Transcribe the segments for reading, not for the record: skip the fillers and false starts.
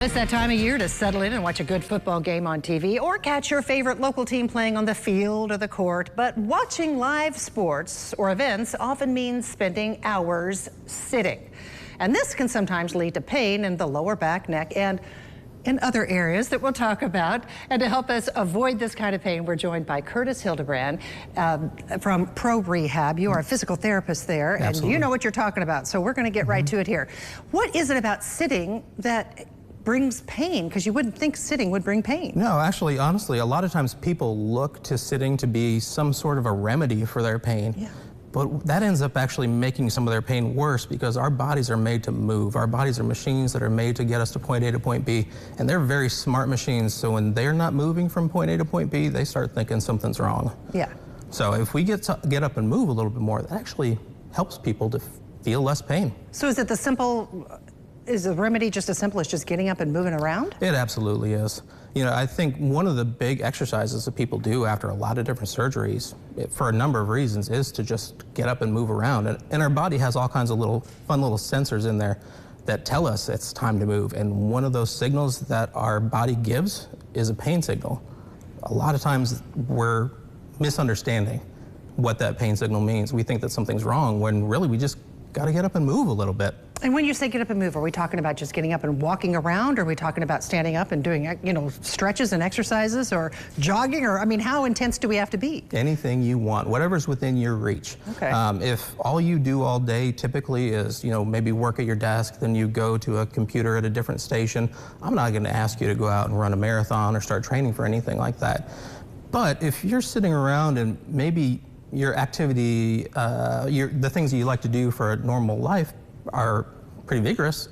It's that time of year to settle in and watch a good football game on TV or catch your favorite local team playing on the field or the court. But watching live sports or events often means spending hours sitting. And this can sometimes lead to pain in the lower back, neck, and in other areas that we'll talk about. And to help us avoid this kind of pain, we're joined by Curtis Hildebrand from Pro Rehab. You are a physical therapist there, and you know what you're talking about. So we're going to get right to it here. What is it about sitting that brings pain? Because you wouldn't think sitting would bring pain. No, actually, honestly, a lot of times people look to sitting to be some sort of a remedy for their pain. Yeah. But that ends up actually making some of their pain worse because our bodies are made to move. Our bodies are machines that are made to get us to point A to point B, and they're very smart machines. So when they're not moving from point A to point B, they start thinking something's wrong. Yeah. So if we get up and move a little bit more, that actually helps people to feel less pain. So is the remedy just as simple as just getting up and moving around? It absolutely is. You know, I think one of the big exercises that people do after a lot of different surgeries, for a number of reasons, is to just get up and move around. And our body has all kinds of fun little sensors in there that tell us it's time to move. And one of those signals that our body gives is a pain signal. A lot of times we're misunderstanding what that pain signal means. We think that something's wrong when really we just got to get up and move a little bit. And when you say get up and move, are we talking about just getting up and walking around? Or are we talking about standing up and doing, stretches and exercises or jogging? Or, I mean, how intense do we have to be? Anything you want, whatever's within your reach. Okay. If all you do all day typically is, maybe work at your desk, then you go to a computer at a different station, I'm not going to ask you to go out and run a marathon or start training for anything like that. But if you're sitting around and maybe your activity, the things that you like to do for a normal life are pretty vigorous,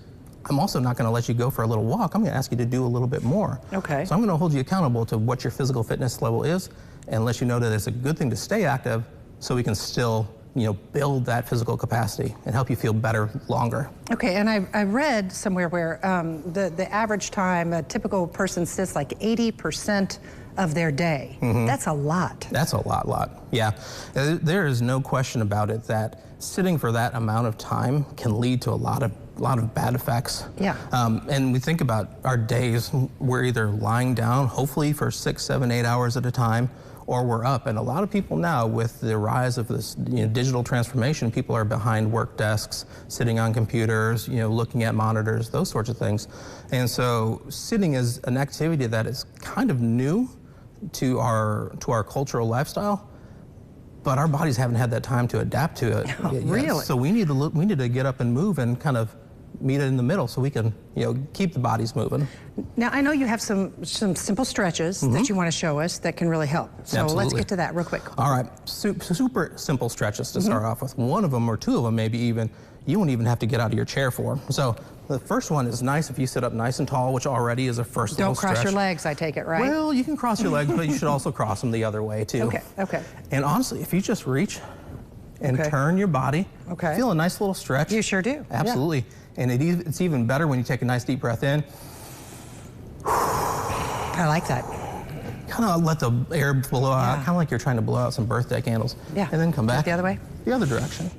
I'm also not going to let you go for a little walk. I'm going to ask you to do a little bit more. Okay. So I'm going to hold you accountable to what your physical fitness level is and let you know that it's a good thing to stay active so we can still build that physical capacity and help you feel better longer. Okay, and I read somewhere where the average time a typical person sits like 80% of their day. Mm-hmm. That's a lot. That's a lot. Yeah, there is no question about it that sitting for that amount of time can lead to a lot of bad effects. Yeah. And we think about our days, we're either lying down, hopefully for 6, 7, 8 hours at a time, or we're up. And a lot of people now, with the rise of this digital transformation, people are behind work desks, sitting on computers, looking at monitors, those sorts of things. And so sitting is an activity that is kind of new to our cultural lifestyle, but our bodies haven't had that time to adapt to it. Oh, really? So we need to get up and move and kind of meet it in the middle so we can keep the bodies moving. Now I know you have some simple stretches that you want to show us that can really help. So Absolutely. Let's get to that real quick. All right, super simple stretches to start off with. One of them or two of them maybe even you won't even have to get out of your chair for. So the first one is nice if you sit up nice and tall, which already is a first little stretch. Don't cross your legs, I take it, right? Well, you can cross your legs, but you should also cross them the other way too. Okay. And honestly, if you just reach and turn your body, feel a nice little stretch. You sure do. Absolutely. Yeah. And it's even better when you take a nice deep breath in. I like that. Kind of let the air blow out, kind of like you're trying to blow out some birthday candles. Yeah. And then come back. The other way? The other direction.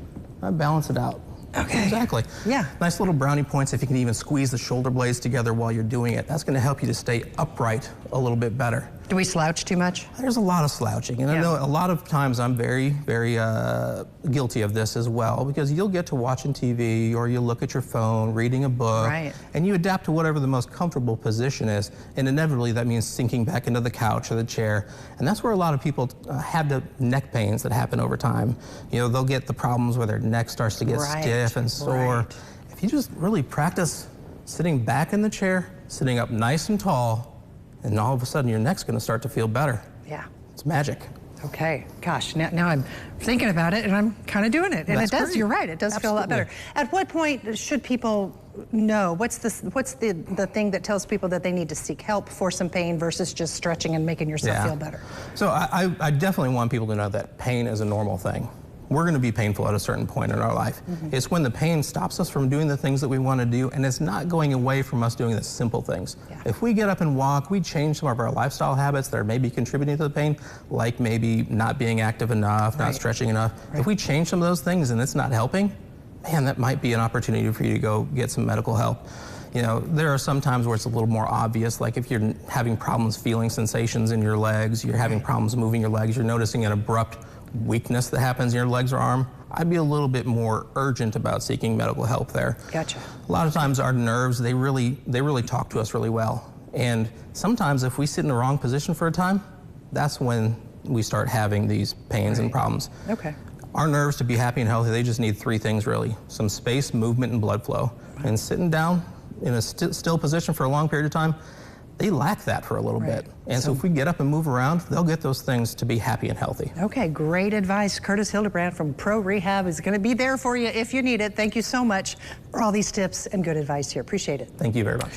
Balance it out. Okay. Exactly. Yeah. Nice little brownie points if you can even squeeze the shoulder blades together while you're doing it. That's going to help you to stay upright a little bit better. Do we slouch too much? There's a lot of slouching, and I know a lot of times I'm very, very guilty of this as well, because you'll get to watching TV or you look at your phone, reading a book, and you adapt to whatever the most comfortable position is, and inevitably that means sinking back into the couch or the chair, and that's where a lot of people have the neck pains that happen over time. They'll get the problems where their neck starts to get stiff and sore. If you just really practice sitting back in the chair, sitting up nice and tall, and all of a sudden your neck's going to start to feel better. Yeah. It's magic. Okay. Gosh, now I'm thinking about it and I'm kind of doing it. And it does, great. You're right, it does feel a lot better. At what point should people know? What's the thing that tells people that they need to seek help for some pain versus just stretching and making yourself feel better? So I definitely want people to know that pain is a normal thing. We're going to be painful at a certain point in our life. It's when the pain stops us from doing the things that we want to do, and it's not going away from us doing the simple things. If we get up and walk, we change some of our lifestyle habits that are maybe contributing to the pain, like maybe not being active enough, not stretching enough. If we change some of those things and it's not helping, man, that might be an opportunity for you to go get some medical help. You know, there are some times where it's a little more obvious, like if you're having problems feeling sensations in your legs, you're having problems moving your legs, you're noticing an abrupt weakness that happens in your legs or arm, I'd be a little bit more urgent about seeking medical help there. Gotcha. A lot of times our nerves, they really talk to us really well. And sometimes if we sit in the wrong position for a time, that's when we start having these pains and problems. Okay. Our nerves, to be happy and healthy, they just need three things really: some space, movement, and blood flow. And sitting down in a still position for a long period of time, they lack that for a little bit. And so if we get up and move around, they'll get those things to be happy and healthy. Okay, great advice. Curtis Hildebrand from Pro Rehab is going to be there for you if you need it. Thank you so much for all these tips and good advice here. Appreciate it. Thank you very much.